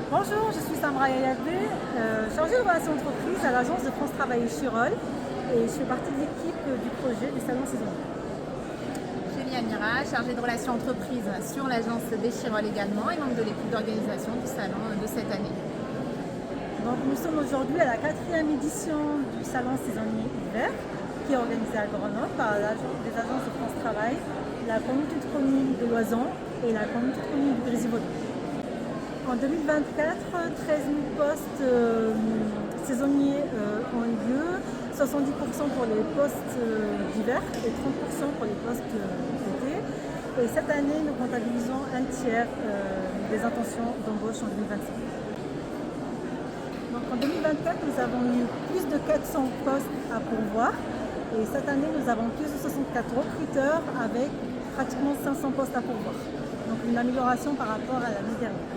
Bonjour, je suis Samra Yayabé, chargée de relations entreprises à l'agence de France Travail Chirol et je fais partie de l'équipe du projet du salon saisonnier. Julie Amira, chargée de relations entreprises sur l'agence des Chirol également et membre de l'équipe d'organisation du salon de cette année. Donc nous sommes aujourd'hui à la 4e édition du salon saisonnier hiver qui est organisé à Grenoble par des agences de France Travail, la communauté de communes de Loison et la communauté de communes du Grésivaudan. En 2024, 13 000 postes saisonniers ont eu lieu, 70% pour les postes d'hiver et 30% pour les postes d'été. Et cette année, nous comptabilisons un tiers des intentions d'embauche en 2025. Donc en 2024, nous avons eu plus de 400 postes à pourvoir. Et cette année, nous avons plus de 64 recruteurs avec pratiquement 500 postes à pourvoir. Donc une amélioration par rapport à l'année dernière.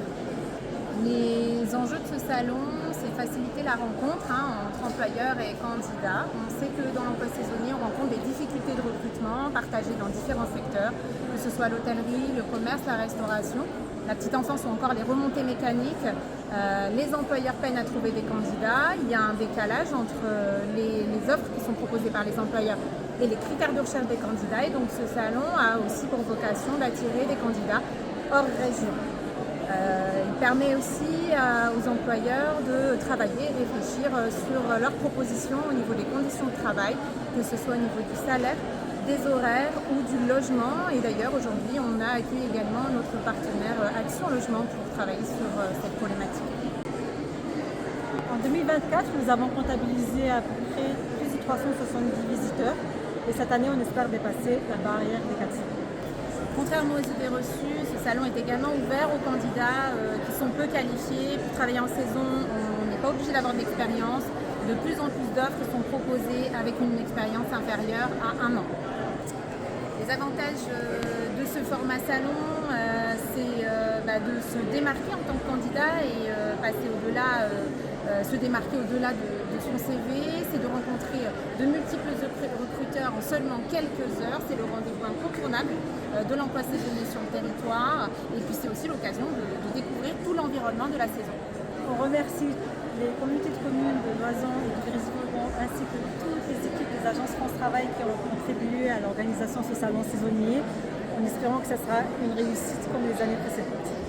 Les enjeux de ce salon, c'est faciliter la rencontre entre employeurs et candidats. On sait que dans l'emploi saisonnier, on rencontre des difficultés de recrutement partagées dans différents secteurs, que ce soit l'hôtellerie, le commerce, la restauration, la petite enfance ou encore les remontées mécaniques. Les employeurs peinent à trouver des candidats. Il y a un décalage entre les offres qui sont proposées par les employeurs et les critères de recherche des candidats. Et donc ce salon a aussi pour vocation d'attirer des candidats hors région. Il permet aussi aux employeurs de travailler et réfléchir sur leurs propositions au niveau des conditions de travail, que ce soit au niveau du salaire, des horaires ou du logement. Et d'ailleurs, aujourd'hui, on a accueilli également notre partenaire Action Logement pour travailler sur cette problématique. En 2024, nous avons comptabilisé à peu près plus de 370 visiteurs et cette année, on espère dépasser la barrière des 400. Contrairement aux idées reçues, ce salon est également ouvert aux candidats qui sont peu qualifiés. Pour travailler en saison, on n'est pas obligé d'avoir de l'expérience. De plus en plus d'offres sont proposées avec une expérience inférieure à 1 an. Les avantages de ce format salon, c'est de se démarquer en tant que candidat et passer au-delà, se démarquer au-delà de son CV, c'est de rencontrer de multiples recruteurs en seulement quelques heures. C'est le rendez-vous incontournable de l'emploi saisonnier sur le territoire. Et puis c'est aussi l'occasion de découvrir tout l'environnement de la saison. On remercie les communautés de communes de Loison et du Grésivaudan ainsi que toutes les équipes des agences France Travail qui ont contribué à l'organisation de ce salon saisonnier en espérant que ce sera une réussite comme les années précédentes.